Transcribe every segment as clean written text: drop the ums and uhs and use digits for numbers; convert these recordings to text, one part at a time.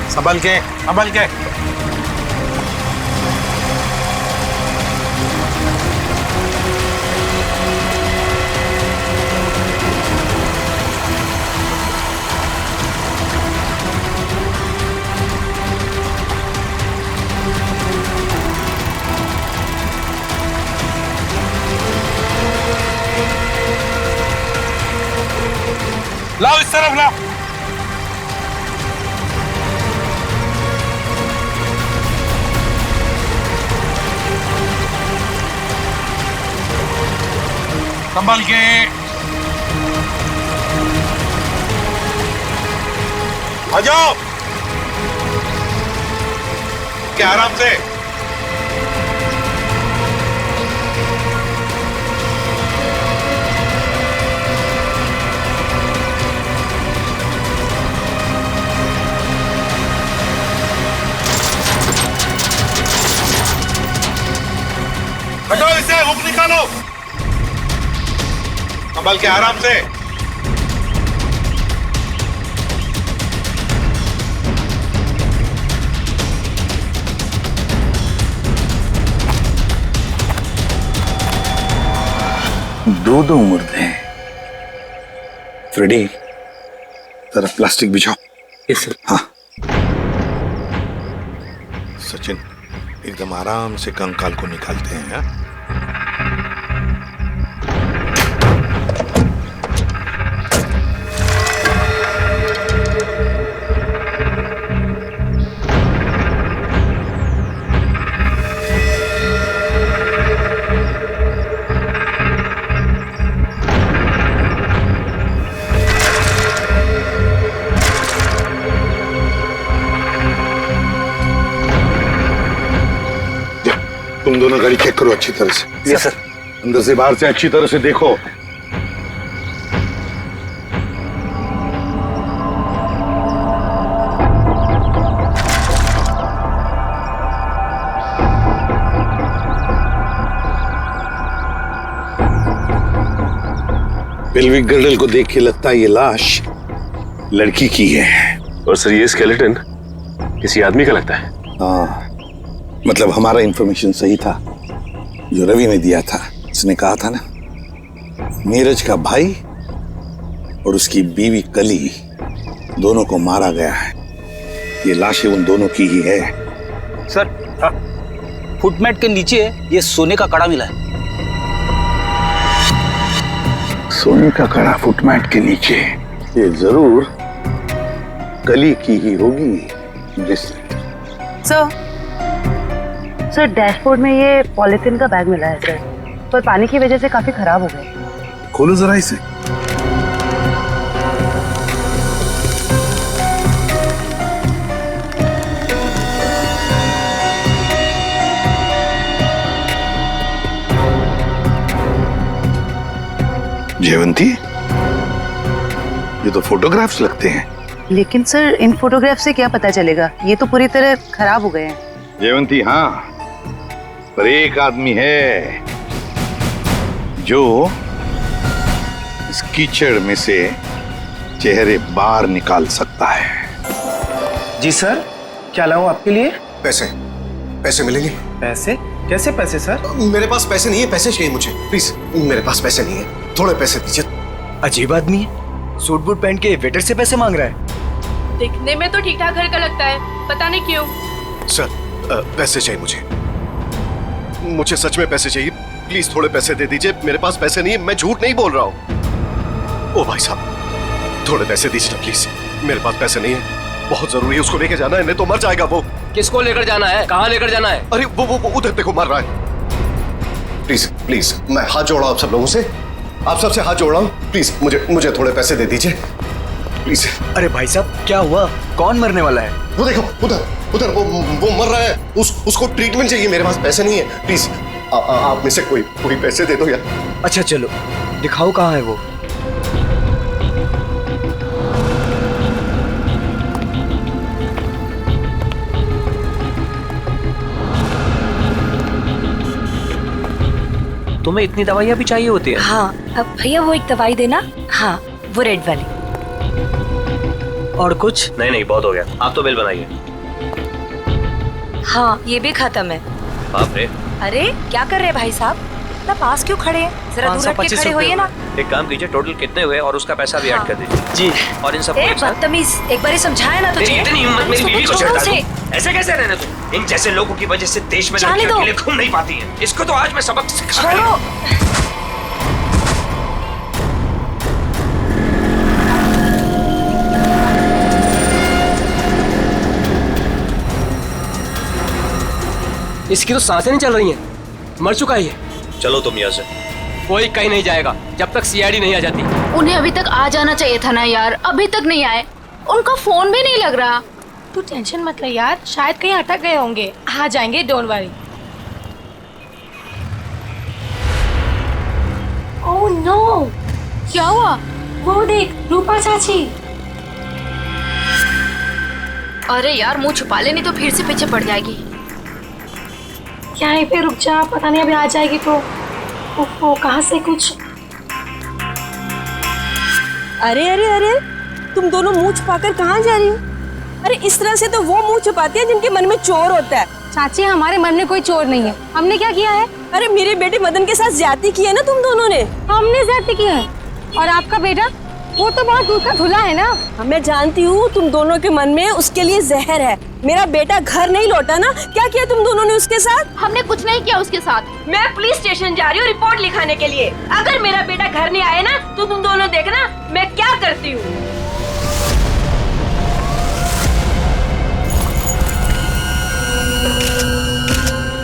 संभल के, संभल के। लाओ इस तरफ लाओ। संभल के। आ जाओ क्या आराम से। हटो इसे, हुक निकालो। संभल के आराम से। दो मुर्दे हैं। फ्रेडी, जरा प्लास्टिक बिछाओ। Yes sir. हाँ। सचिन, एकदम आराम से कंकाल को निकालते हैं। हा? तुम दोनों गाड़ी चेक करो अच्छी तरह से। Yes sir. अंदर से बाहर से अच्छी तरह से देखो। पेल्विक गर्डल को देख के लगता है ये लाश लड़की की है। और सर ये स्केलेटन किसी आदमी का लगता है। हाँ, मतलब हमारा इंफॉर्मेशन सही था जो रवि ने दिया था। उसने कहा था ना, नीरज का भाई और उसकी बीवी कली दोनों को मारा गया है। ये लाशें उन दोनों की ही है। सर, फुटमेट के नीचे ये सोने का कड़ा मिला है। सोने का कड़ा फुटमेट के नीचे? ये जरूर कली की ही होगी। सर डैशबोर्ड में ये पॉलिथीन का बैग मिला है सर, पर पानी की वजह से काफी खराब हो गए। खोलो जरा इसे। जयवंती, ये तो फोटोग्राफ्स लगते हैं। लेकिन सर इन फोटोग्राफ से क्या पता चलेगा, ये तो पूरी तरह खराब हो गए हैं। जयवंती, हाँ, पर एक आदमी है जो इस कीचड़ में से चेहरे बाहर निकाल सकता है। जी सर, क्या लाऊं आपके लिए? पैसे, पैसे मिलेंगे? पैसे? कैसे पैसे सर? मेरे पास पैसे नहीं है, पैसे चाहिए मुझे प्लीज। मेरे पास पैसे नहीं है, थोड़े पैसे दीजिए। अजीब आदमी है, सूट बूट पहन के वेटर से पैसे मांग रहा है। दिखने में तो ठीक ठाक घर का लगता है, पता नहीं क्यों। सर पैसे चाहिए मुझे सच में पैसे चाहिए, प्लीज थोड़े पैसे दे दीजिए। मेरे पास पैसे नहीं है, मैं झूठ नहीं बोल रहा हूँ। ओ भाई साहब, थोड़े पैसे दीजिए ना प्लीज। मेरे पास पैसे नहीं है, बहुत जरूरी है, उसको लेके जाना है, नहीं तो मर जाएगा वो। किसको लेकर जाना है? कहाँ लेकर जाना है? अरे वो उधर देखो, मर रहा है। प्लीज प्लीज, मैं हाथ जोड़ रहा हूँ आप सब लोगों से, आप सबसे हाथ जोड़ रहा हूँ, प्लीज मुझे थोड़े पैसे दे दीजिए प्लीज। अरे भाई साहब, क्या हुआ? कौन मरने वाला है? वो देखो उधर वो मर रहा है, उसको ट्रीटमेंट चाहिए। मेरे पास पैसे नहीं है, प्लीज आप में से कोई पैसे दे दो यार। अच्छा चलो, दिखाओ कहाँ है वो। तुम्हें इतनी दवाइयाँ भी चाहिए होती है? हाँ, अब भैया वो एक दवाई देना। हाँ, वो रेड वाली। और कुछ? नहीं बहुत हो गया, आप तो बिल बनाइए। हाँ ये भी खत्म है। बाप रे। अरे क्या कर रहे भाई साहब, इतना पास क्यों खड़े हैं? जरा दूर हट के खड़े होइए ना। एक काम कीजिए, टोटल कितने हुए और उसका पैसा भी ऐड कर दीजिए। जी। और इन सब बदतमीज, एक बार समझाया ना तुझे। इतनी हिम्मत मेरी बीवी को चढ़ता है। ऐसे कैसे रहना तुम? इन जैसे लोगों की वजह से देश में लड़कियां अकेले घूम नहीं पाती हैं। इसको तो आज मैं सबक सिखा छोड़ो। इसकी तो सांसें नहीं चल रही हैं। मर चुका है ये। चलो तुम यहाँ से। कोई कहीं नहीं जाएगा जब तक सीआईडी नहीं आ जाती। उन्हें अभी तक आ जाना चाहिए था ना यार, अभी तक नहीं आए। उनका फोन भी नहीं लग रहा। तू टेंशन मत ले यार, शायद कहीं अटक गए होंगे, आ जाएंगे, डोंट वरी। ओह नो, क्या हुआ? वो देख, रूपा चाची। अरे यार मुंह छुपा ले, नहीं तो फिर से पीछे पड़ जाएगी। क्या है पे रुक जा, पता नहीं अभी आ जाएगी तो। ओहो, कहाँ से कुछ। अरे अरे अरे, तुम दोनों मुंह छुपाकर कहाँ जा रही हो? अरे इस तरह से तो वो मुंह छुपाती है जिनके मन में चोर होता है। चाची हमारे मन में कोई चोर नहीं है। हमने क्या किया है? अरे मेरे बेटे मदन के साथ ज्यादती की है ना तुम दोनों ने। हमने ज्यादती की है। और आपका बेटा, वो तो बहुत दूर का धुला है ना। मैं जानती हूँ तुम दोनों के मन में उसके लिए जहर है। मेरा बेटा घर नहीं लौटा ना, क्या किया तुम दोनों ने उसके साथ? हमने कुछ नहीं किया उसके साथ। मैं पुलिस स्टेशन जा रही हूँ रिपोर्ट लिखाने के लिए। अगर मेरा बेटा घर नहीं आए ना तो तुम दोनों देखना मैं क्या करती हूँ।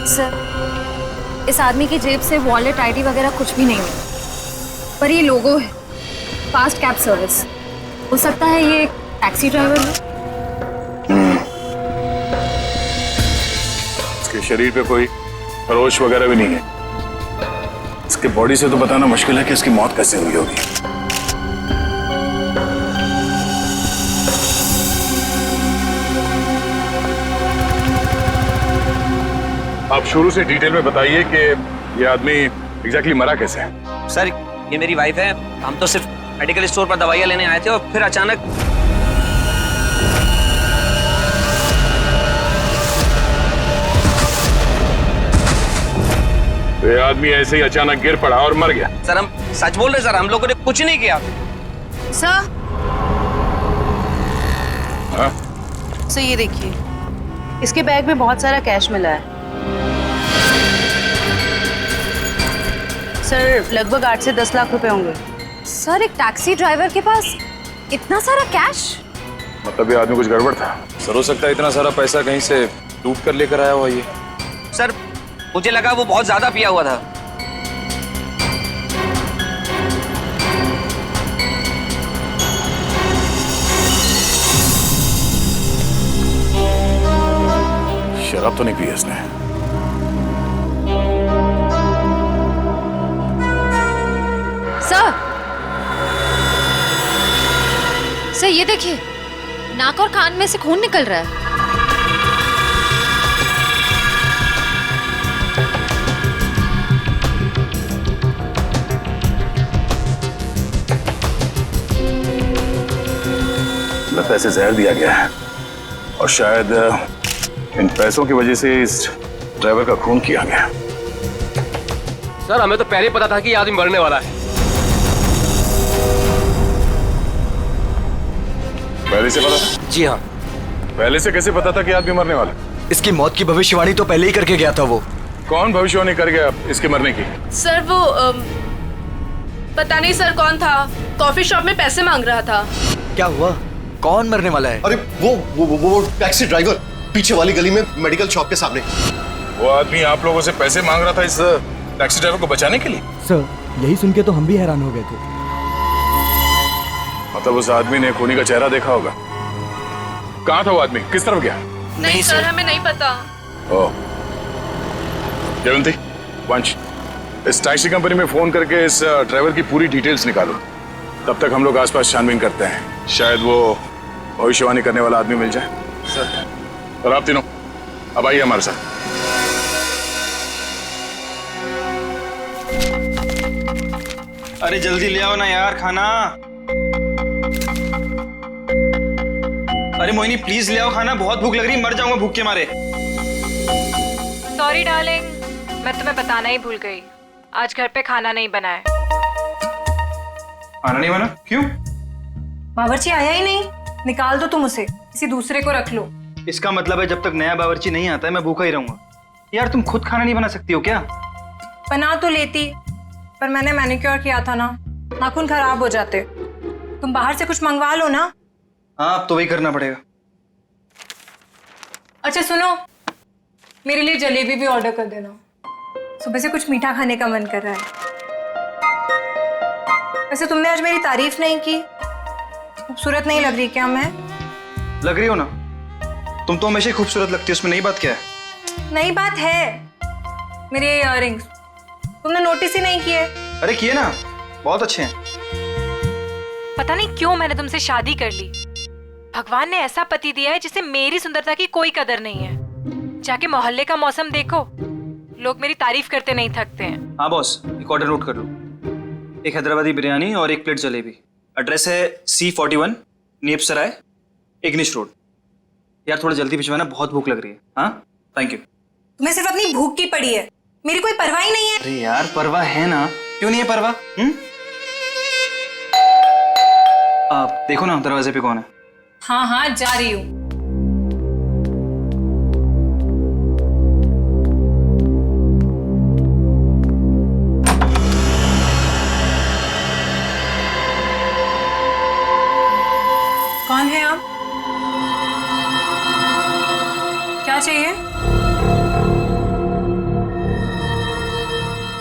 सर, इस आदमी की जेब से वॉलेट, आईडी वगैरह कुछ भी नहीं है, पर ये लोगो है, फास्ट कैब सर्विस। हो सकता है ये एक टैक्सी ड्राइवर है। इसके शरीर पे कोई खरोच वगैरह भी नहीं है। इसके बॉडी से तो बताना मुश्किल है कि इसकी मौत कैसे हुई होगी। आप शुरू से डिटेल में बताइए कि ये आदमी एग्जैक्टली मरा कैसे है। सर, ये मेरी वाइफ है। हम तो सिर्फ मेडिकल स्टोर पर दवाइयाँ लेने आए थे और फिर अचानक तो ये आदमी ऐसे ही अचानक गिर पड़ा और मर गया। सर, हम सच बोल रहे सर, हम लोगों ने कुछ नहीं किया। सर, हाँ? सर ये देखिए, इसके बैग में बहुत सारा कैश मिला है। सर लगभग 8 से 10 लाख रुपए होंगे। सर, एक टैक्सी ड्राइवर के पास इतना सारा कैश? मतलब ये आदमी कुछ गड़बड़ था। सर हो सकता है इतना सारा पैसा कहीं से लूट कर लेकर आया हुआ ये। सर, मुझे लगा वो बहुत ज्यादा पिया हुआ था। शराब तो नहीं पी इसने। सर ये देखिए, नाक और कान में से खून निकल रहा है। लगता है इसे जहर दिया गया है और शायद इन पैसों की वजह से इस ड्राइवर का खून किया गया। सर, हमें तो पहले ही पता था कि ये आदमी मरने वाला है। पहले से पता था? जी हाँ। पहले से कैसे पता था कि आदमी मरने वाला? इसकी मौत की भविष्यवाणी तो पहले ही करके गया था वो। कौन भविष्यवाणी कर गया इसके मरने की? सर वो पता नहीं सर कौन था, कॉफी शॉप में पैसे मांग रहा था। क्या हुआ? कौन मरने वाला है? अरे वो टैक्सी ड्राइवर, पीछे वाली गली में मेडिकल शॉप के सामने। वो आदमी आप लोगों से पैसे मांग रहा था इस टैक्सी ड्राइवर को बचाने के लिए? सर, यही सुन के तो हम भी हैरान हो गए थे। मतलब उस आदमी ने खूनी का चेहरा देखा होगा। कहाँ था वो आदमी? किस तरफ गया? नहीं सर, हमें नहीं पता। ओह, जयवंती, वंश, इस टैक्सी कंपनी में फोन करके इस ड्राइवर की पूरी डिटेल्स निकालो। तब तक हम लोग आसपास छानबीन करते हैं, शायद वो भविष्यवाणी करने वाला आदमी मिल जाए। सर, और आप तीनों अब आइए हमारे साथ। अरे जल्दी ले आओ ना यार खाना। अरे मोहिनी प्लीज ले आओ खाना, बहुत भूख लग रही है, मर जाऊंगा भूख के मारे। सॉरी डार्लिंग, मैं तुम्हें बताना ही भूल गई, आज घर पे खाना नहीं बना है। खाना नहीं बना? क्यों? बावर्ची आया ही नहीं, निकाल दो तुम उसे, किसी दूसरे को रख लो। इसका मतलब है जब तक नया बावर्ची नहीं आता है मैं भूखा ही रहूंगा। यार तुम खुद खाना नहीं बना सकती हो क्या? बना तो लेती, पर मैंने मैनिक्योर किया था ना, नाखून खराब हो जाते। तुम बाहर से कुछ मंगवा लो ना। हाँ अब तो वही करना पड़ेगा। अच्छा सुनो, मेरे लिए जलेबी भी ऑर्डर कर देना, सुबह से कुछ मीठा खाने का मन कर रहा है। वैसे तुमने आज मेरी तारीफ नहीं की, खूबसूरत नहीं लग रही क्या मैं? लग रही हो ना, तुम तो हमेशा ही खूबसूरत लगती हो, उसमें नई बात क्या है? नई बात है, मेरे इयररिंग्स तुमने नोटिस ही नहीं किए। अरे किए ना, बहुत अच्छे हैं। पता नहीं क्यों मैंने तुमसे शादी कर ली। भगवान ने ऐसा पति दिया है जिसे मेरी सुंदरता की कोई कदर नहीं है। जाके मोहल्ले का मौसम देखो, लोग मेरी तारीफ करते नहीं थकते हैं। हाँ बॉस, एक ऑर्डर नोट कर लो, एक हैदराबादी बिरयानी और एक प्लेट जलेबी। एड्रेस है C41 नीप सराय, इग्निश रोड। यार थोड़ा जल्दी भिजवाना, बहुत भूख लग रही है। हाँ थैंक यू। तुम्हें सिर्फ अपनी भूख की पड़ी है, मेरी कोई परवाह ही नहीं है। अरे यार परवाह है ना, क्यों नहीं है परवाह? आप देखो ना दरवाजे पे कौन है। हाँ हाँ जा रही हूँ। कौन है आप? क्या चाहिए?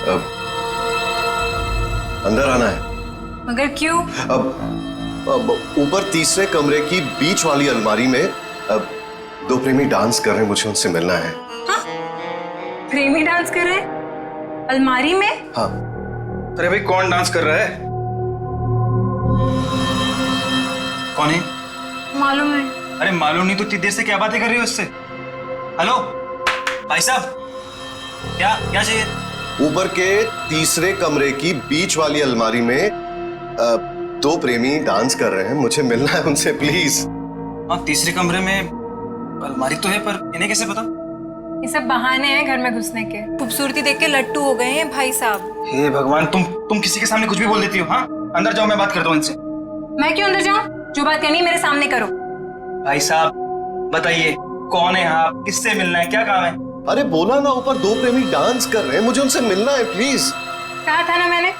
अब अंदर आना है। मगर क्यों? अब ऊपर तीसरे कमरे की बीच वाली अलमारी में अब दो प्रेमी डांस कर रहे हैं, मुझे उनसे मिलना है। हाँ? प्रेमी डांस कर रहे हैं अलमारी में? हाँ। अरे भाई कौन डांस कर रहा है? कौन है? मालूम है। अरे मालूम नहीं तो इतनी देर से क्या बातें कर रही हो इससे? हेलो भाई साहब, क्या क्या चाहिए? ऊपर के तीसरे कमरे की बीच वाली अलमारी में दो प्रेमी डांस कर रहे हैं, मुझे मिलना है उनसे प्लीज। हाँ तीसरे कमरे में अलमारी तो है, पर इन्हें कैसे पता? ये सब बहाने हैं घर में घुसने के। खूबसूरती देख के लट्टू हो गए हैं भाई साहब। हे भगवान, तुम किसी के सामने कुछ भी बोल देती हो। हाँ अंदर जाओ, मैं बात करता हूँ इनसे। मैं क्यों अंदर जाऊं? जो बात करनी है मेरे सामने करो। भाई साहब बताइए कौन है आप, किससे मिलना है, क्या काम है? अरे बोला ना, ऊपर दो प्रेमी डांस कर रहे हैं, मुझे उनसे मिलना है प्लीज। कहा था ना मैंने,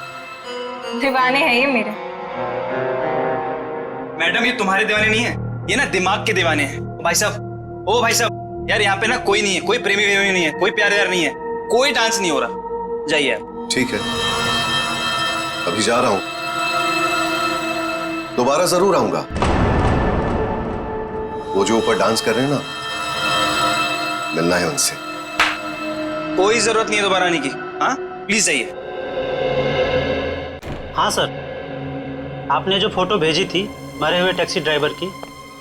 दीवाने हैं ये मेरे। मैडम ये तुम्हारे दीवाने नहीं है, ये ना दिमाग के दीवाने हैं। भाई साहब, ओ भाई साहब, यार यहाँ पे ना कोई नहीं है, कोई प्रेमी वेमी नहीं है, कोई प्यार व्यार नहीं है, कोई डांस नहीं हो रहा। जाइए आप। ठीक है अभी जा रहा हूं, दोबारा जरूर आऊंगा। वो जो ऊपर डांस कर रहे हैं ना, मिलना है उनसे। कोई जरूरत नहीं है दोबारा आने की। हाँ प्लीज जाइए। हाँ सर, आपने जो फोटो भेजी थी मरे हुए टैक्सी ड्राइवर की,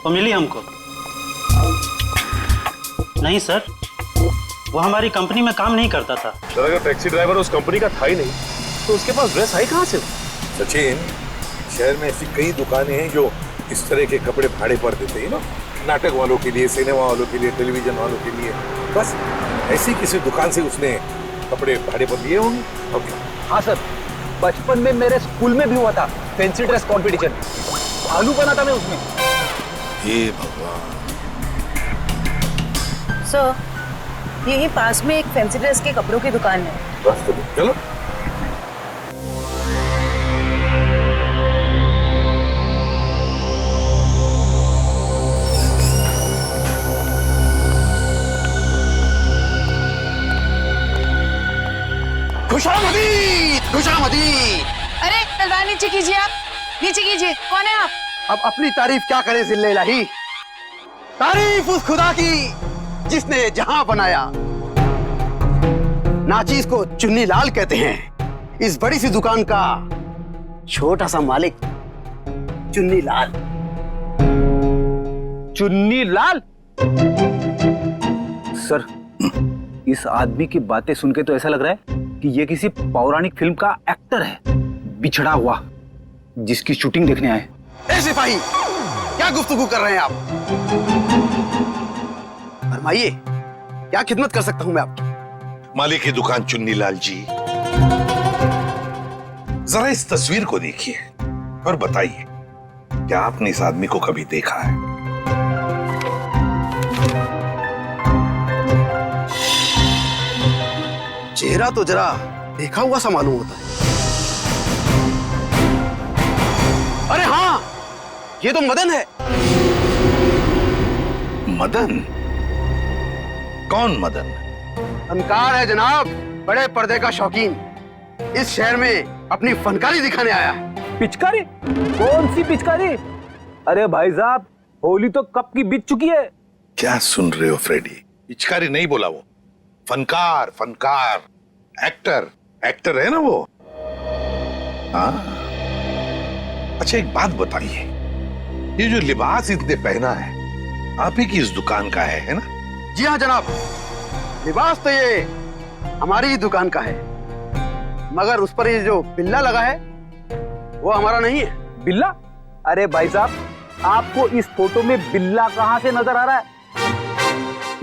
वो मिली हमको। नहीं सर, वो हमारी कंपनी में काम नहीं करता था। सर अगर टैक्सी ड्राइवर उस कंपनी का था ही नहीं तो उसके पास ड्रेस आई कहाँ से? सचिन, शहर में ऐसी कई दुकानें हैं जो इस तरह के कपड़े भाड़े पर देते हैं ना, नाटक वालों के लिए, सिनेमा वालों के लिए, टेलीविजन वालों के लिए। बस ऐसी किसी दुकान से उसने कपड़े भाड़े पर लिए होंगे। ओके। हाँ सर, बचपन में मेरे स्कूल में भी हुआ था फैंसी ड्रेस कंपटीशन, भालू बना था मैं उसमें। हे भगवान। सर, यही पास में एक फैंसी ड्रेस के कपड़ों की दुकान है। बस तो चलो। खुशामदी। अरे तलवार नीचे कीजिए, आप नीचे कीजिए। कौन है आप? अब अपनी तारीफ क्या करें जिल्ले इलाही, तारीफ उस खुदा की जिसने जहां बनाया। नाचीज को चुन्नी लाल कहते हैं, इस बड़ी सी दुकान का छोटा सा मालिक चुन्नी लाल। चुन्नी लाल? सर इस आदमी की बातें सुन के तो ऐसा लग रहा है कि ये किसी पौराणिक फिल्म का एक्टर है, बिछड़ा हुआ, जिसकी शूटिंग देखने आए। ए सिपाही, क्या गुफ्तगू कर रहे हैं आप? फरमाइए, क्या खिदमत कर सकता हूं मैं आपकी? मालिक की दुकान चुन्नी लाल जी, जरा इस तस्वीर को देखिए और बताइए, क्या आपने इस आदमी को कभी देखा है? चेहरा तो जरा देखा हुआ सा मालूम होता है। अरे हाँ, ये तो मदन है। मदन? कौन मदन? फनकार है जनाब, बड़े पर्दे का शौकीन। इस शहर में अपनी फनकारी दिखाने आया है। पिचकारी? कौन सी पिचकारी? अरे भाई साहब, होली तो कब की बीत चुकी है। क्या सुन रहे हो फ्रेडी? पिचकारी नहीं बोला वो, फनकार, फनकार, एक्टर, एक्टर है ना वो। हाँ, अच्छा एक बात बताइए, ये जो लिबास इसने पहना है आप ही की इस दुकान का है ना? जी हाँ जनाब, लिबास तो ये हमारी ही दुकान का है, मगर उस पर ये जो बिल्ला लगा है वो हमारा नहीं है। बिल्ला? अरे भाई साहब, आपको इस फोटो में बिल्ला कहां से नजर आ रहा है?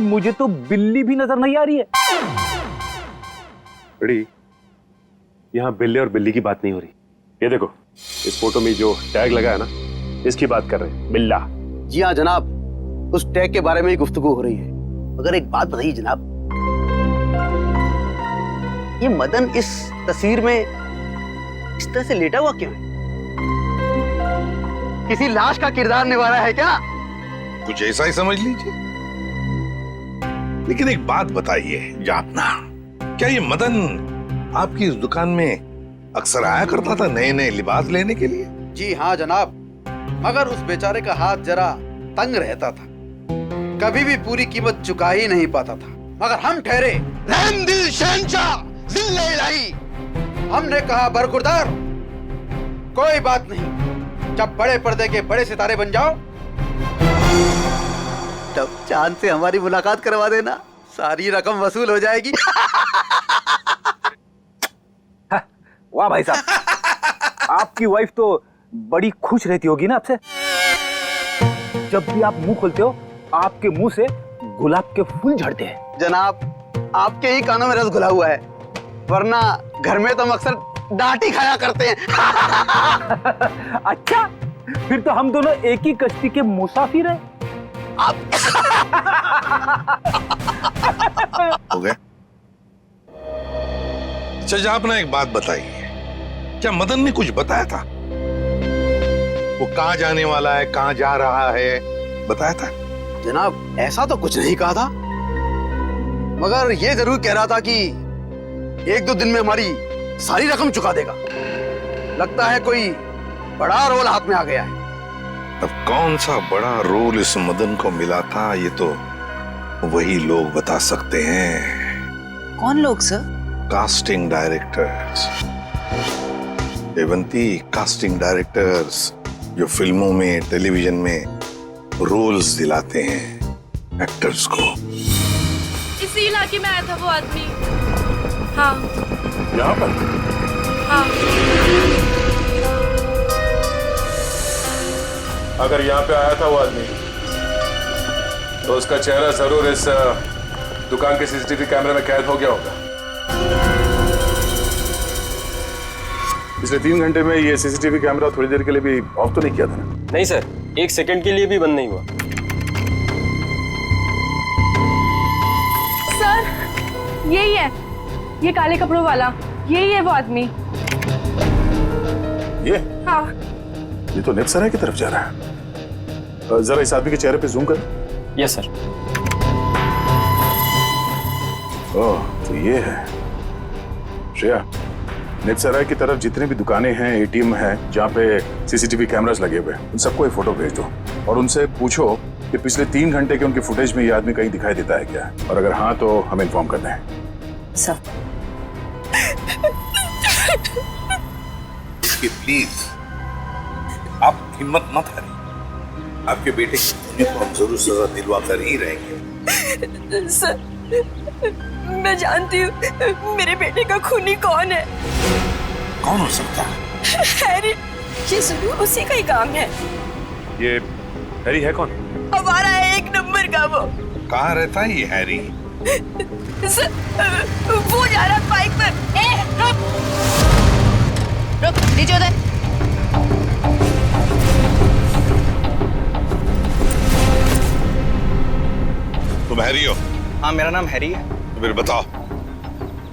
मुझे तो बिल्ली भी नजर नहीं आ रही है। बड़ी, यहाँ बिल्ले और बिल्ली की बात नहीं हो रही। ये देखो, इस फोटो में जो टैग लगा है ना, इसकी बात कर रहे हैं, बिल्ला। जी हाँ जनाब, उस टैग के बारे में ही गुफ्तगू हो रही है। मगर एक बात बताइए जनाब, ये मदन इस तस्वीर में इस तरह से लेटा हुआ क्यों है? किसी लाश का किरदार निभा रहा है क्या? कुछ ऐसा ही समझ लीजिए। लेकिन एक बात बताइए जापना, क्या ये मदन आपकी इस दुकान में अक्सर आया करता था नए नए लिबास लेने के लिए? जी हाँ जनाब, मगर उस बेचारे का हाथ जरा तंग रहता था, कभी भी पूरी कीमत चुका ही नहीं पाता था। मगर हम ठहरे रहम दिल शहंशाह जिल्ले इलाही। हमने कहा बरखुरदार, कोई बात नहीं, जब बड़े पर्दे के बड़े सितारे बन जाओ तब चांद से हमारी मुलाकात करवा देना, सारी रकम वसूल हो जाएगी। वाह भाई साहब, आपकी वाइफ तो बड़ी खुश रहती होगी ना आपसे। जब भी आप मुंह खोलते हो आपके मुंह से गुलाब के फूल झड़ते हैं। जनाब, आपके ही कानों में रस घुला हुआ है, वरना घर में तो हम अक्सर डांट ही खाया करते हैं। अच्छा, फिर तो हम दोनों एक ही कश्ती के मुसाफिर हैं। हो गए? अच्छा आपने एक बात बताई, क्या मदन ने कुछ बताया था? वो कहाँ जाने वाला है, कहाँ जा रहा है, बताया था? जनाब, ऐसा तो कुछ नहीं कहा था, मगर ये जरूर कह रहा था कि एक दो दिन में हमारी सारी रकम चुका देगा। लगता है कोई बड़ा रोल हाथ में आ गया है। अब कौन सा बड़ा रोल इस मदन को मिला था, ये तो वही लोग बता सकते हैं। कौन लोग sir? Casting directors. Devanti, casting directors जो फिल्मों में, टेलीविजन में रोल्स दिलाते हैं एक्टर्स को। इसी इलाके में आया था वो आदमी। हाँ, यहाँ पर? हाँ। अगर यहाँ पे आया था वो आदमी, तो उसका चेहरा जरूर इस दुकान के सीसीटीवी कैमरे में कैद हो गया होगा। पिछले 3 घंटे में ये सीसीटीवी कैमरा थोड़ी देर के लिए भी ऑफ तो नहीं किया था ना? नहीं सर, 1 सेकंड के लिए भी बंद नहीं हुआ। सर, यही है, ये काले कपड़ों वाला, यही है वो आदमी। ये? हाँ। ये तो नेक्स्ट सराय की तरफ जा रहा है। जरा इस आदमी के चेहरे पे जूम कर। Yes sir. ओह, तो ये है। श्रेया, नेक्स्ट सराय की तरफ जितने भी दुकानें हैं, एटीएम हैं, जहाँ पे सीसीटीवी कैमरास लगे हुए हैं, उन सबको एक फोटो भेज दो और उनसे पूछो कि पिछले 3 घंटे के उनके फुटेज में ये आदमी कहीं दिखाई देता है क्या, और अगर हाँ तो हमें इन्फॉर्म कर दें। सर। प्लीज आप हिम्मत मत हारिए, आपके बेटे की खूनी को हम जरूर सजा दिलवा कर ही रहेंगे। सर, मैं जानती हूँ मेरे बेटे का खूनी कौन है। कौन हो सकता है? हैरी, ये जरूर उसी का ही काम है। ये हैरी है कौन? हमारा है 1 नंबर का वो। कहाँ रहता है ये हैरी? सर, वो जा रहा बाइक पर। रुक रुक, नीचे उतर। तुम हैरी हो? हाँ, मेरा नाम हैरी है। तो फिर बताओ,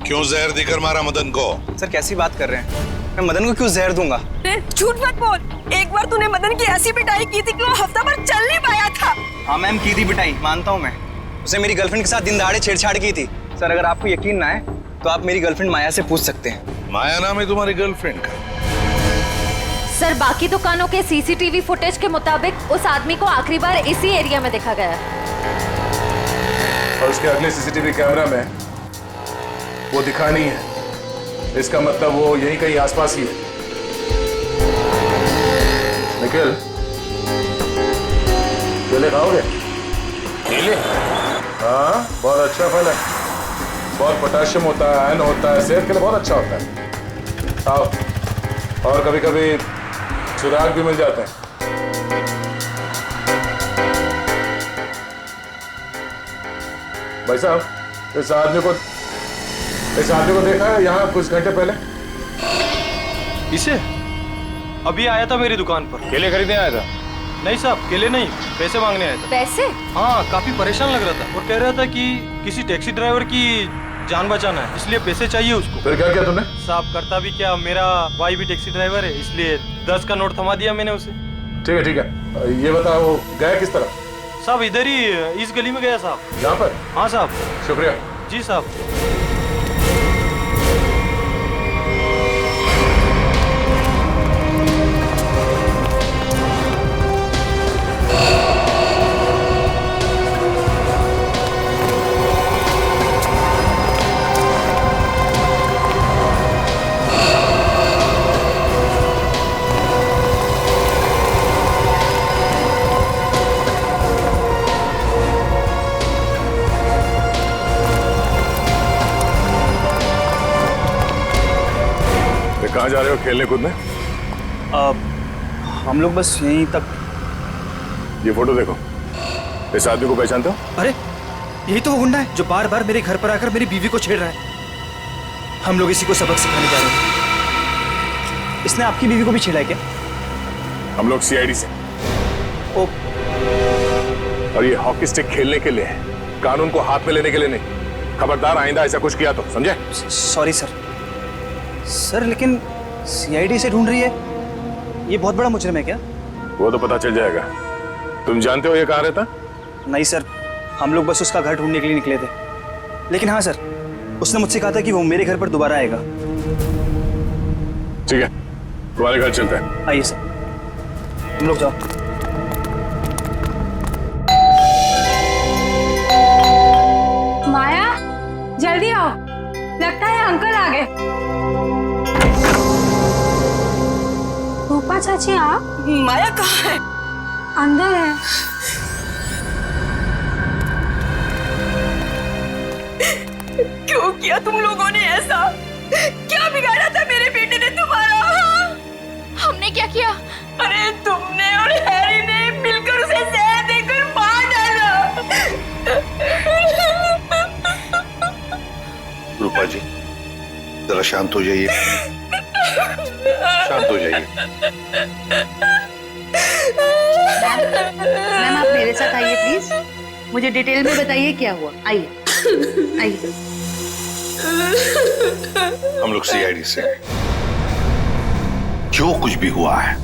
क्यों जहर देकर मारा मदन को? सर कैसी बात कर रहे हैं? मैं मदन को क्यों जहर दूंगा? झूठ मत बोल। एक बार तूने मदन की ऐसी पिटाई की थी कि वो हफ्ता भर चल नहीं पाया था। हाँ मैम, की थी पिटाई, मानता हूँ मैं। उसे मेरी गर्लफ्रेंड के साथ दिन दहाड़े छेड़छाड़ की थी। सर अगर आपको यकीन ना है तो आप मेरी गर्लफ्रेंड माया से पूछ सकते हैं। माया नाम है तुम्हारी गर्लफ्रेंड का? सर बाकी दुकानों के सीसीटीवी फुटेज के मुताबिक उस आदमी को आखिरी बार इसी एरिया में देखा गया है। और उसके अगले सीसीटीवी कैमरा में वो दिखा नहीं है। इसका मतलब वो यहीं कहीं आसपास ही है। निखिल, केले खाओगे? केले? हाँ, बहुत अच्छा फल है। बहुत पोटेशियम होता है, आयरन होता है, सेहत के लिए बहुत अच्छा होता है। खाओ। और कभी कभी चिराग भी मिल जाते हैं। भाई साहब, इस आदमी को देखा है यहाँ कुछ घंटे पहले? इसे अभी आया था मेरी दुकान पर। केले खरीदने आया था? नहीं साहब, केले नहीं, पैसे मांगने आया था। पैसे? हाँ, काफी परेशान लग रहा था और कह रहा था कि किसी टैक्सी ड्राइवर की जान बचाना है, इसलिए पैसे चाहिए उसको। फिर क्या किया तुमने? साहब करता भी क्या, मेरा भाई भी टैक्सी ड्राइवर है, इसलिए 10 का नोट थमा दिया मैंने उसे। ठीक है। ये बताओ गया किस तरह? साहब इधर ही इस गली में गया साहब। यहाँ पर? हाँ साहब। शुक्रिया। जी साहब। कहाँ जा रहे हो खेलने कूदने? हम लोग बस यहीं तक। ये फोटो देखो, इस आदमी को पहचानते हो? अरे यही तो वो गुंडा है जो बार बार मेरे घर पर आकर मेरी बीवी को छेड़ रहा है। हम लोग इसी को सबक सिखाने जा रहे हैं। इसने आपकी बीवी को भी छेड़ा है क्या? हम लोग सीआईडी से। और ये हॉकी स्टिक खेलने के लिए है, कानून को हाथ में लेने के लिए नहीं। खबरदार, आइंदा ऐसा कुछ किया तो समझे? सॉरी सर, लेकिन सीआईडी से ढूंढ रही है, ये बहुत बड़ा मुजरिम है क्या? वो तो पता चल जाएगा। तुम जानते हो ये कहाँ रहता? नहीं सर, हम लोग बस उसका घर ढूंढने के लिए निकले थे। लेकिन हाँ सर, उसने मुझसे कहा था कि वो मेरे घर पर दोबारा आएगा। ठीक है, तुम्हारे घर चलते हैं। आइए सर, तुम लोग जाओ। माया, जल्दी आओ, लगता है अंकल आ गए। रूपा चाची आप? माया कहाँ है? अंदर है। क्यों किया तुम लोगों ने ऐसा? क्या बिगाड़ा था मेरे बेटे ने तुम्हारा? हमने क्या किया? अरे तुमने और हैरी ने मिलकर उसे जहर देकर मार डाला। रूपा जी, जरा शांत हो जाइए, शांत हो जाइए। मैम आप मेरे साथ आइए प्लीज, मुझे डिटेल में बताइए क्या हुआ। आइए आइए। हम लोग सीआईडी से, जो कुछ भी हुआ है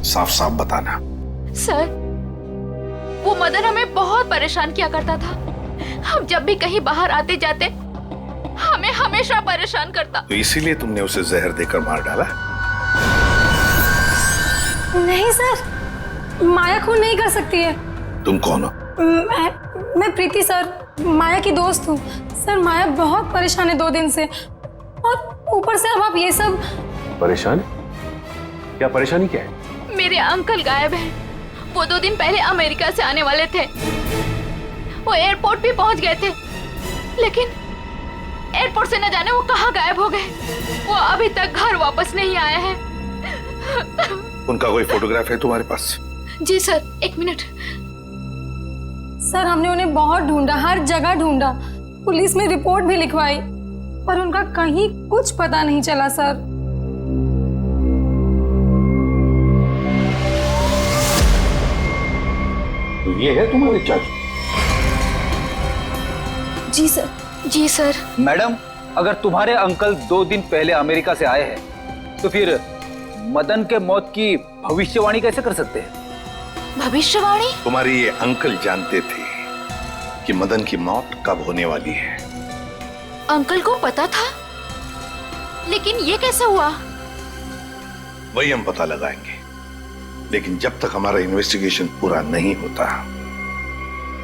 साफ साफ बताना। सर, वो मदन हमें बहुत परेशान किया करता था। हम जब भी कहीं बाहर आते जाते हमें हमेशा परेशान करता। तो इसीलिए तुमने उसे जहर देकर मार डाला? नहीं सर, माया खून नहीं कर सकती है। तुम कौन हो? मैं प्रीति सर, माया की दोस्त हूँ। सर माया बहुत परेशान है 2 दिन से, और ऊपर से अब आप ये सब। परेशान? क्या परेशानी क्या है? मेरे अंकल गायब हैं। वो 2 दिन पहले अमेरिका से आने वाले थे। वो एयरपोर्ट भी पहुंच गए थे, लेकिन एयरपोर्ट से न जाने वो कहाँ गायब हो गए। वो अभी तक घर वापस नहीं आए हैं। उनका कोई फोटोग्राफ है तुम्हारे पास? जी सर, एक मिनट। सर हमने उन्हें बहुत ढूंढा, हर जगह ढूंढा, पुलिस में रिपोर्ट भी लिखवाई, पर उनका कहीं कुछ पता नहीं चला सर। तो ये है तुम्हारे चाचू? जी सर। जी सर। मैडम, अगर तुम्हारे अंकल 2 दिन पहले अमेरिका से आए हैं तो फिर मदन के मौत की भविष्यवाणी कैसे कर सकते हैं? भविष्यवाणी? तुम्हारे ये अंकल जानते थे कि मदन की मौत कब होने वाली है। अंकल को पता था, लेकिन ये कैसे हुआ? वही हम पता लगाएंगे, लेकिन जब तक हमारा इन्वेस्टिगेशन पूरा नहीं होता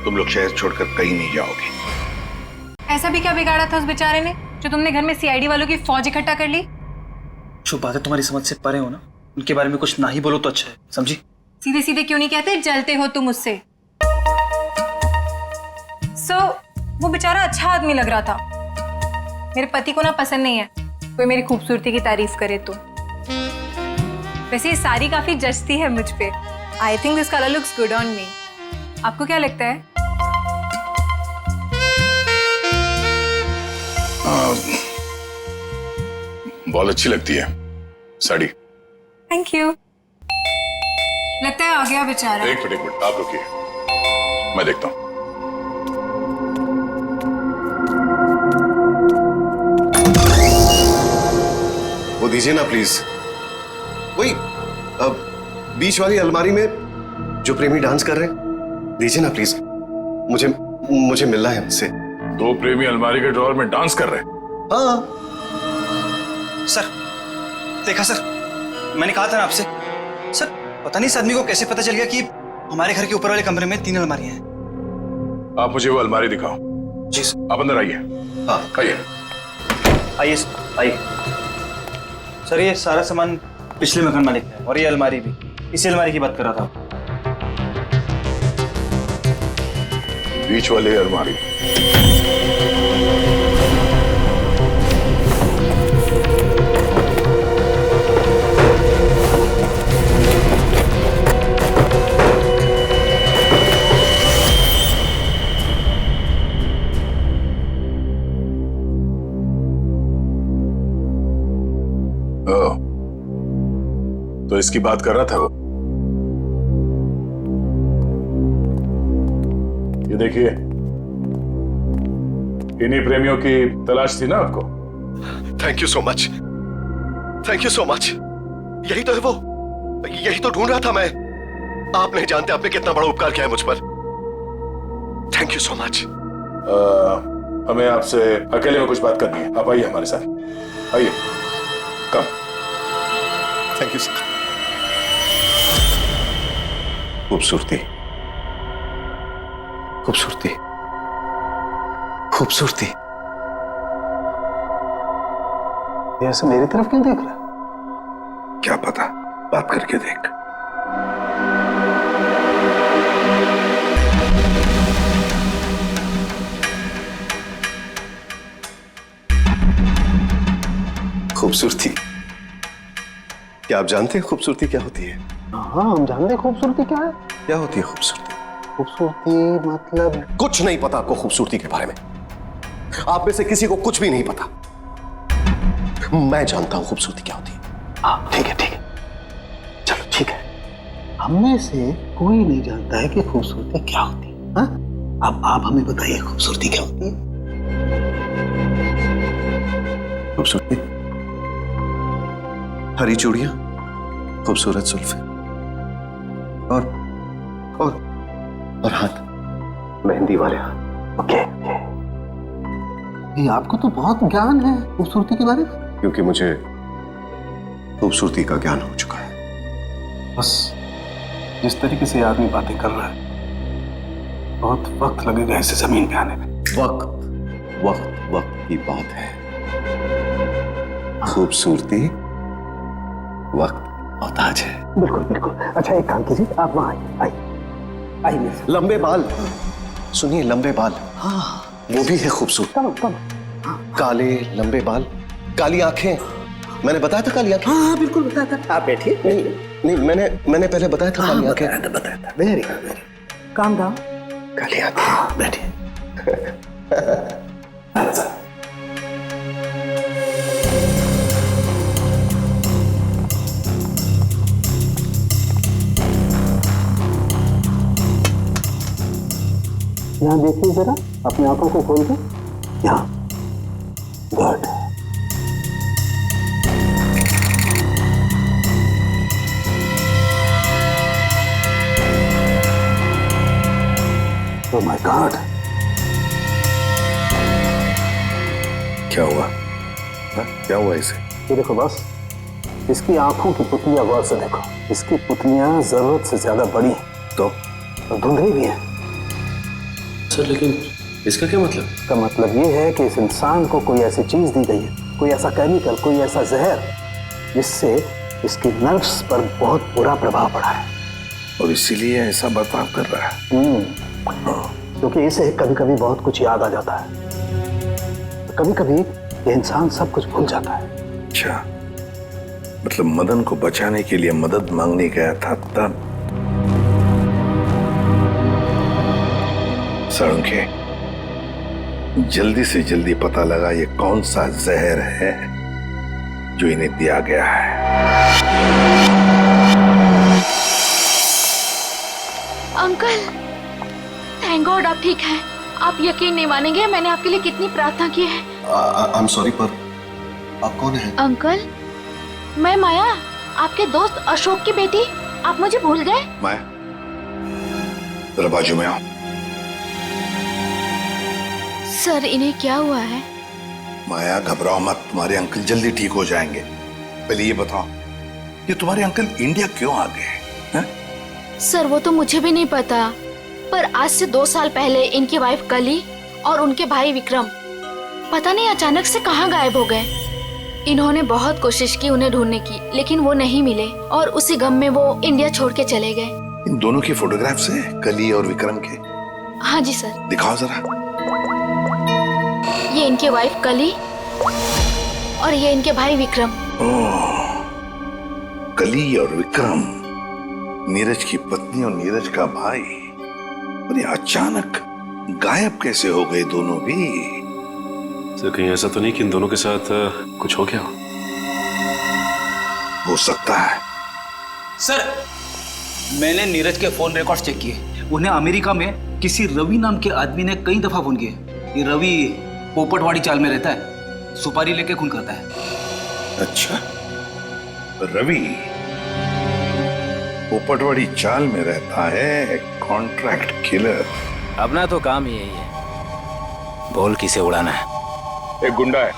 तुम लोग शहर छोड़कर कहीं नहीं जाओगे। ऐसा भी क्या बिगाड़ा था उस बेचारे ने जो तुमने घर में सीआईडी वालों की फौज इकट्ठा कर ली? जो बातें तुम्हारी समझ से परे हो ना, उनके बारे में कुछ ना ही बोलो तो अच्छा है, समझी? सीधे सीधे क्यों नहीं कहते जलते हो तुम उससे? वो बेचारा अच्छा आदमी लग रहा था। मेरे पति को ना पसंद नहीं है कोई मेरी खूबसूरती की तारीफ करे तो। वैसे ये साड़ी काफी जचती है मुझ पे। I think this colour looks good on me. आपको क्या लगता है? बहुत अच्छी लगती है साड़ी। Thank you. लगता है आ गया बेचारा। एक मिनट आप रुकिए, मैं देखता हूं। वो दीजिए ना प्लीज। वही बीच वाली अलमारी में जो प्रेमी डांस कर रहे हैं, दीजिए ना प्लीज। मुझे मिलना है उनसे। 2 प्रेमी अलमारी के ड्रॉअर में डांस कर रहे हैं? हाँ सर, देखा सर, मैंने कहा था ना आपसे। सर, पता नहीं इस आदमी को कैसे पता चल गया कि हमारे घर के ऊपर वाले कमरे में 3 अलमारियां हैं। आप मुझे वो अलमारी दिखाओ। जी सर। आप अंदर आइए। हाँ आइए। आइए आइए। सर, ये सारा सामान पिछले मकान मालिक है और ये अलमारी भी। इसी अलमारी की बात कर रहा था। बीच वाली अलमारी। तो इसकी बात कर रहा था वो। ये देखिए, इन्हीं प्रेमियों की तलाश थी ना आपको? Thank you so much, thank you so much. यही तो है वो, यही तो ढूंढ रहा था मैं। आप नहीं जानते आपने कितना बड़ा उपकार किया है मुझ पर। Thank you so much. हमें आपसे अकेले में कुछ बात करनी है। आप आइए हमारे साथ, आइए। कम। Thank you sir. खूबसूरती, खूबसूरती, खूबसूरती। ये ऐसे मेरी तरफ क्यों देख रहा है? क्या पता, बात करके देख। खूबसूरती, क्या आप जानते हैं खूबसूरती क्या होती है? हाँ, हम जानते हैं खूबसूरती क्या है। क्या होती है खूबसूरती? खूबसूरती मतलब कुछ नहीं पता आपको खूबसूरती के बारे में। आप में से किसी को कुछ भी नहीं पता। मैं जानता हूं खूबसूरती क्या होती है। हाँ, ठीक है, ठीक है, चलो ठीक है। हम में से कोई नहीं जानता है कि खूबसूरती क्या होती है। हाँ? अब आप हमें बताइए खूबसूरती क्या होती है? खूबसूरती हरी चूड़ियां, खूबसूरत जुल्फे और हाथ, मेहंदी वाले हाथ। ओके। ये आपको तो बहुत ज्ञान है खूबसूरती के बारे में। क्योंकि मुझे खूबसूरती का ज्ञान हो चुका है। बस जिस तरीके से आदमी बातें कर रहा है, बहुत वक्त लगेगा इसे जमीन पे आने में। वक्त वक्त वक्त की बात है। खूबसूरती वक्त मोहताज है। बिल्कुल बिल्कुल। अच्छा, एक काम कीजिए, आप वहां आइए। आइए। लंबे बाल, सुनिए, लंबे बाल। हाँ, वो भी है खूबसूरत। काले लंबे बाल, काली आंखें। मैंने बताया था काली आंखें। हाँ, बिल्कुल बताया था। आप बैठिए। नहीं, मैंने पहले बताया था काली आंखें। बताया था। Very good, very calm down. काली आंखें। बैठिए। यहाँ देखिए जरा, अपनी आंखों को खोल के। यहाँ। गुड। ओह माय गॉड, क्या हुआ? क्या हुआ इसे? ये देखो बॉस, इसकी आंखों की पुतलियां गौर से देखो। इसकी पुतलियां जरूरत से ज्यादा बड़ी हैं तो धुंधली भी हैं। सर लेकिन इसका क्या मतलब? इसका मतलब ये है कि इस इंसान को कोई ऐसी चीज दी गई है, कोई ऐसा केमिकल, कोई ऐसा जहर, जिससे इसकी नर्व्स पर बहुत बुरा प्रभाव पड़ा है और इसीलिए ऐसा बर्ताव कर रहा है। क्योंकि इसे कभी कभी बहुत कुछ याद आ जाता है, कभी कभी ये इंसान सब कुछ भूल जाता है। अच्छा, मतलब मदन को बचाने के लिए मदद मांगने गया था तब। सड़के, जल्दी से जल्दी पता लगा ये कौन सा जहर है जो इन्हें दिया गया है। अंकल, थैंक गॉड आप ठीक हैं। आप यकीन नहीं मानेंगे मैंने आपके लिए कितनी प्रार्थना की है। आई एम सॉरी, पर आप कौन हैं? अंकल, मैं माया, आपके दोस्त अशोक की बेटी। आप मुझे भूल गए? माया, जरा बाजू में आओ। सर, इन्हें क्या हुआ है? माया, घबराओ मत, तुम्हारे अंकल जल्दी ठीक हो जाएंगे। पहले ये बताओ, ये तुम्हारे अंकल इंडिया क्यों आ गए हैं? सर, वो तो मुझे भी नहीं पता, पर आज से 2 साल पहले इनकी वाइफ कली और उनके भाई विक्रम पता नहीं अचानक से कहाँ गायब हो गए। इन्होंने बहुत कोशिश की उन्हें ढूंढने की, लेकिन वो नहीं मिले और उसी गम में वो इंडिया छोड़ के चले गए। इन दोनों की फोटोग्राफ्स हैं, कली और विक्रम के? हाँ जी सर। दिखाओ जरा। ये इनके वाइफ कली और ये इनके भाई विक्रम। ओह, कली और विक्रम, नीरज की पत्नी और नीरज का भाई। और ये अचानक गायब कैसे हो गए दोनों भी? सर, कहीं ऐसा तो नहीं कि इन दोनों के साथ कुछ हो गया हो सकता है। सर, मैंने नीरज के फोन रिकॉर्ड चेक किए। उन्हें अमेरिका में किसी रवि नाम के आदमी ने कई दफा फोन किए। ये रवि पोपटवाड़ी चाल में रहता है, सुपारी लेके खून करता है। अच्छा, रवि पोपटवाड़ी चाल में रहता है, कॉन्ट्रैक्ट किलर। अपना तो काम ही यही है, बोल किसे उड़ाना है। एक गुंडा है।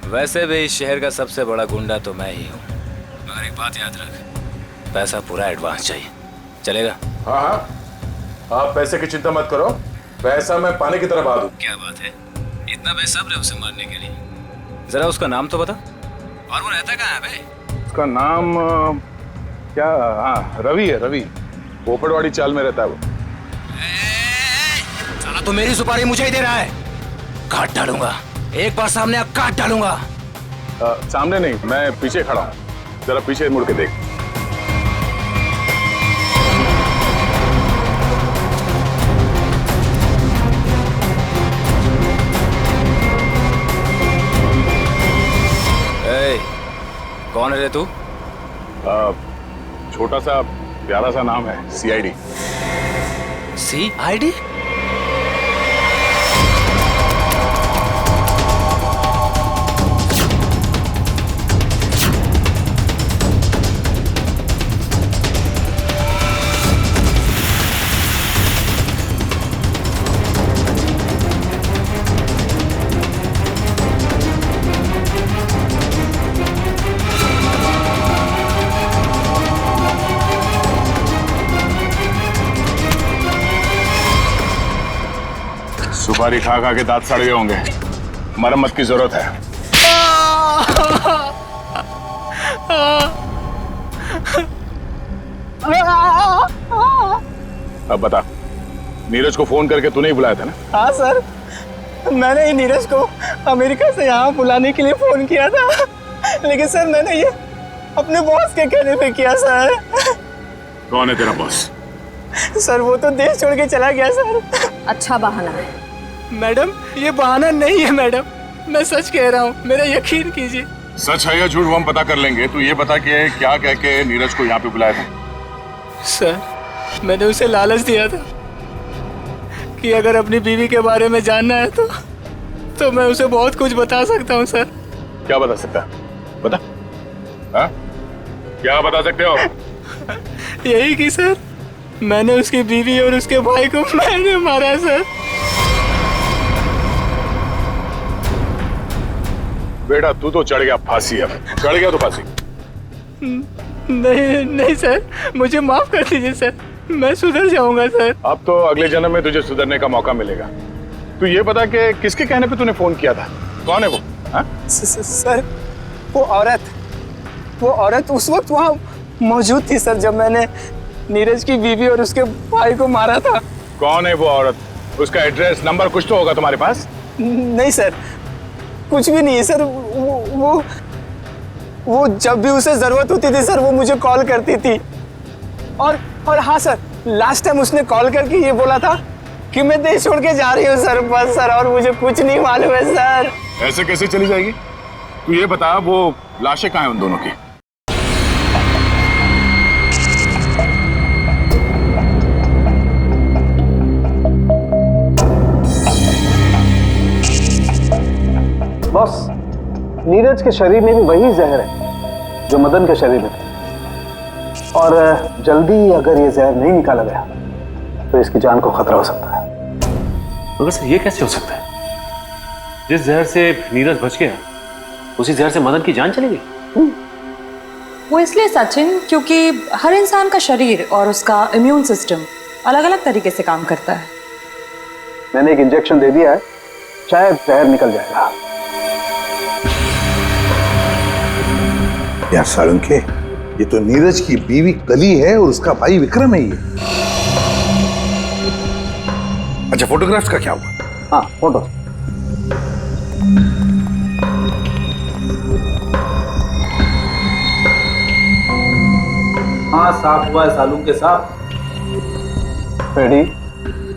वैसे भी इस शहर का सबसे बड़ा गुंडा तो मैं ही हूँ। मगर एक बात याद रख, पैसा पूरा एडवांस चाहिए। चलेगा? हाँ हाँ, आप पैसे की चिंता मत करो, पैसा मैं पानी की तरह बहा दूं। क्या बात है, इतना बेसब्र है उसे मारने के लिए। जरा उसका नाम तो बता, और वो रहता कहाँ है बे? उसका नाम क्या? हाँ, रवि है, रवि। पोपटवाड़ी चाल में रहता है वो। साला तो मेरी सुपारी मुझे ही दे रहा है। काट डालूंगा, एक बार सामने आप काट डालूंगा। सामने नहीं, मैं पीछे खड़ा हूँ, जरा पीछे मुड़ के देख। कौन है रे तू? छोटा सा प्यारा सा नाम है, CID। CID? सुपारी खा खा के दांत सड़ गए होंगे, मरम्मत की जरूरत है। अब बता, नीरज को फोन करके तूने ही बुलाया था ना? हाँ सर, मैंने ही नीरज को अमेरिका से यहाँ बुलाने के लिए फोन किया था, लेकिन सर मैंने ये अपने बॉस के कहने पे किया सर। कौन है तेरा बॉस? सर वो तो देश छोड़ के चला गया सर। अच्छा बहाना है। मैडम ये बहाना नहीं है मैडम, मैं सच कह रहा हूँ, मेरा यकीन कीजिए। सच है या झूठ वो हम पता कर लेंगे। तू ये बता कि क्या कह के नीरज को यहाँ पे बुलाया था? सर मैंने उसे लालच दिया था कि अगर अपनी बीवी के बारे में जानना है तो मैं उसे बहुत कुछ बता सकता हूँ सर। क्या बता सकता है? बता। हाँ? क्या बता सकते हो? यही कि सर मैंने उसकी बीवी और उसके भाई को मैंने मारा है सर। बेटा तू तो चढ़ गया फांसी। अब चढ़ गया तो फांसी। नहीं सर, मुझे माफ कर दीजिए सर, मैं सुधर जाऊंगा सर। अब तो अगले जन्म में तुझे सुधरने का मौका मिलेगा। तू ये बता कि किसके कहने पे तूने फोन किया था? कौन है वो? सर वो औरत उस वक्त वहाँ मौजूद थी सर जब मैंने नीरज की बीवी और उसके भाई को मारा था। कौन है वो औरत? उसका एड्रेस नंबर कुछ तो होगा तुम्हारे पास? नहीं सर, कुछ भी नहीं है सर। वो जब भी उसे जरूरत होती थी सर वो मुझे कॉल करती थी। और हाँ सर, लास्ट टाइम उसने कॉल करके ये बोला था कि मैं देश छोड़ के जा रही हूँ सर, बस सर, और मुझे कुछ नहीं मालूम है सर। ऐसे कैसे चली जाएगी? तू ये बता वो लाशें कहाँ हैं उन दोनों की? बॉस, नीरज के शरीर में भी वही जहर है जो मदन के शरीर में था, और जल्दी अगर ये जहर नहीं निकाला गया तो इसकी जान को खतरा हो सकता है। मगर सर ये कैसे हो सकता है? जिस जहर से नीरज बच गया उसी जहर से मदन की जान चली गई। वो इसलिए सचिन क्योंकि हर इंसान का शरीर और उसका इम्यून सिस्टम अलग अलग तरीके से काम करता है। मैंने एक इंजेक्शन दे दिया है, शायद जहर निकल जाएगा। यार साळुंखे, ये तो नीरज की बीवी कली है और उसका भाई विक्रम है ये। अच्छा फोटोग्राफ्स का क्या हुआ? हाँ फोटो। हाँ साफ हुआ है सालूंखे साहब। रेडी,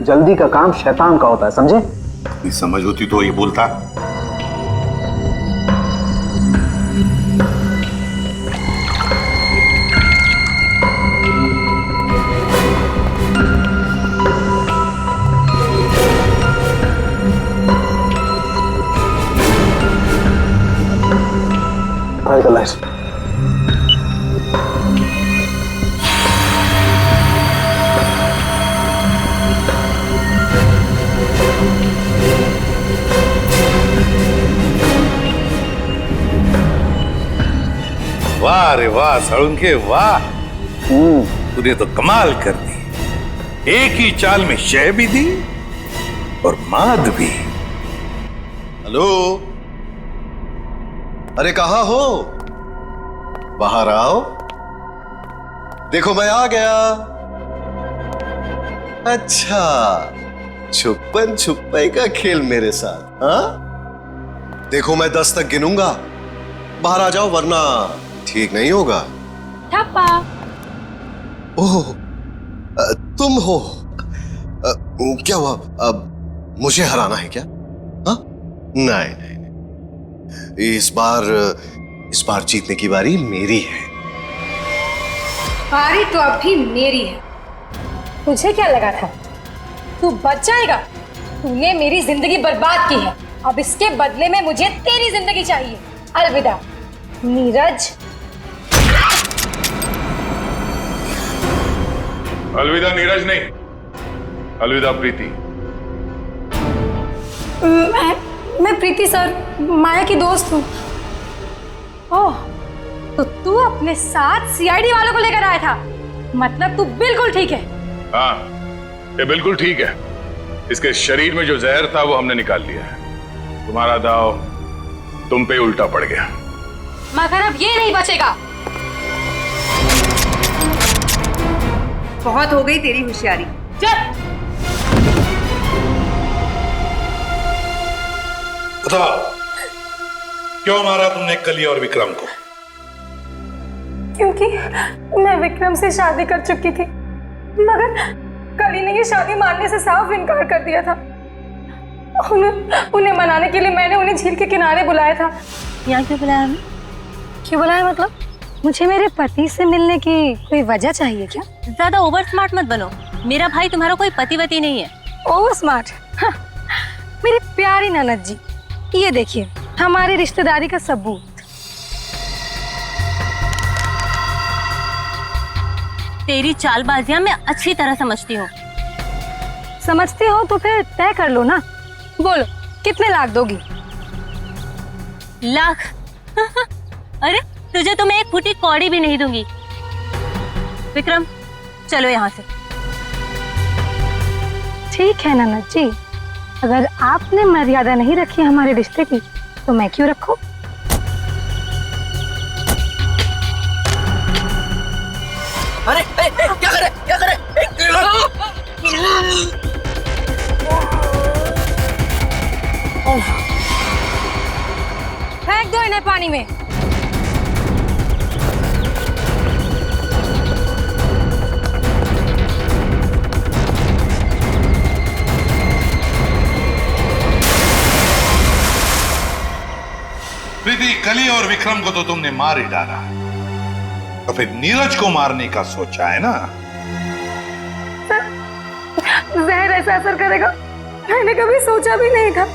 जल्दी का काम शैतान का होता है, समझे? ये समझ होती तो ये बोलता। वाह रे वाह साळुंखे वाह, तूने तो कमाल कर दी। एक ही चाल में शय भी दी और माद भी। हेलो, अरे कहाँ हो? बाहर आओ, देखो मैं आ गया। अच्छा, छुपन छुपाई का खेल मेरे साथ? हाँ, देखो मैं 10 तक गिनूंगा, बाहर आ जाओ वरना ठीक नहीं होगा। ठप्पा। ओह, तुम हो? क्या हुआ? अब मुझे हराना है क्या? हाँ? नहीं नहीं नहीं, इस बार जीतने की बारी मेरी है। बारी तो अब भी मेरी है। तुझे क्या लगा था तू बच जाएगा? तूने मेरी जिंदगी बर्बाद की है, अब इसके बदले में मुझे तेरी जिंदगी चाहिए। अलविदा नीरज। अलविदा नीरज नहीं, अलविदा प्रीति। मैं प्रीति सर, माया की दोस्त हूँ। ओह, तो तू अपने साथ सीआईडी वालों को लेकर आया था? मतलब तू बिल्कुल ठीक है? हाँ, ये बिल्कुल ठीक है। इसके शरीर में जो जहर था वो हमने निकाल लिया है। तुम्हारा दाव तुम पे उल्टा पड़ गया। मगर अब ये नहीं बचेगा। बहुत हो गई तेरी होशियारी। चल। बताओ, क्यों मारा तुमने कली और विक्रम को? क्योंकि मैं विक्रम से शादी कर चुकी थी, मगर कली ने ये शादी मानने से साफ इनकार कर दिया था। उन्हें मनाने के लिए मैंने उन्हें झील के किनारे बुलाया था। यहाँ क्यों बुलाया हमें? क्यों बुलाया मतलब? मुझे मेरे पति से मिलने की कोई वजह चाहिए क्या? ज्यादा ओवर स्मार्ट मत बनो, मेरा भाई तुम्हारा कोई पतिवती नहीं है। Over smart? हाँ, मेरी प्यारी ननद जी, ये देखिए हमारी रिश्तेदारी का सबूत। तेरी चालबाजियां मैं अच्छी तरह समझती हूँ। समझती हो तो फिर तय कर लो ना। बोलो कितने लाख दोगी? लाख? अरे तुझे तो मैं एक फूटी कौड़ी भी नहीं दूंगी। विक्रम चलो यहाँ से। ठीक है ननद जी, अगर आपने मर्यादा नहीं रखी हमारे रिश्ते की तो मैं क्यों रखूं? अरे क्या करे क्या करे? फेंक दो इन्हें पानी में। प्रीति, कली और विक्रम को तो तुमने मार ही डाला, तो फिर नीरज को मारने का सोचा है ना? जहर ऐसा असर करेगा मैंने कभी सोचा भी नहीं था।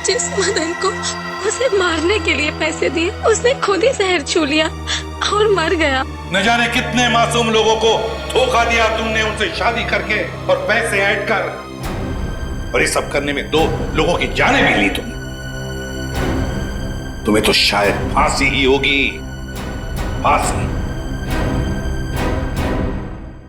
जिस मदन को उसे मारने के लिए पैसे दिए उसने खुद ही जहर छू लिया और मर गया। न जाने कितने मासूम लोगों को धोखा दिया तुमने, उनसे शादी करके और पैसे ऐड कर, और ये सब करने में 2 लोगों की जानें भी ली तुमने। तुम्हें तो शायद फांसी ही होगी, फांसी।